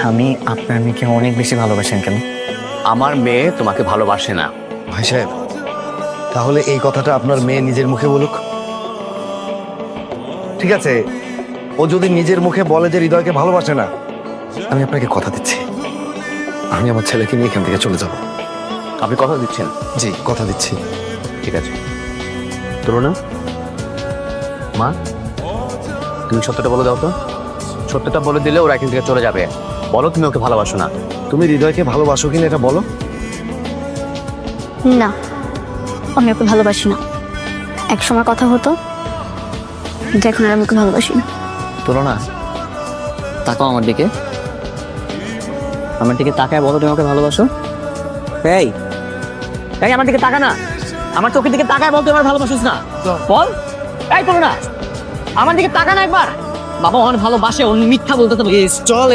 আমি আপনার মেয়েকে অনেক বেশি ভালোবাসেন কেন? আমার মেয়ে তোমাকে ভালোবাসে না। ভাই সাহেব, তাহলে এই কথাটা আপনার মেয়ে নিজের মুখে বলুক। ঠিক আছে, ও যদি নিজের মুখে বলে যে হৃদয়কে ভালোবাসে না, আমি আপনাকে কথা দিচ্ছি, আমি আমার ছেলেকে নিয়ে এখান থেকে চলে যাব। আপনি কথা দিচ্ছেন? জি, কথা দিচ্ছি। ঠিক আছে, তোর না মা, তুমি সত্যটা বলে দাও তো। সত্যটা বলে দিলে ওরা এখান থেকে চলে যাবে। বলো তুমি ওকে ভালোবাসো না। তুমি হৃদয়কে ভালোবাসো কিনা এটা বলো। না, আমি ওকে ভালোবাসি না। এক সময় কথা হতো, কিন্তু এখন আর আমি ওকে ভালোবাসি না। তুলনা, তাকাও আমার দিকে। আমার দিকে তাকায় বলো তুমি আমাকে ভালোবাসো। এই এই আমার দিকে তাকা না, আমার চোখের দিকে তাকায় বল তুই আমার ভালোবাসিস না। বল, এই তুলনা আমার দিকে তাকা না একবার। বাবা অনেক ভালোবাসে, অন্য মিথ্যা বলতে তো চল।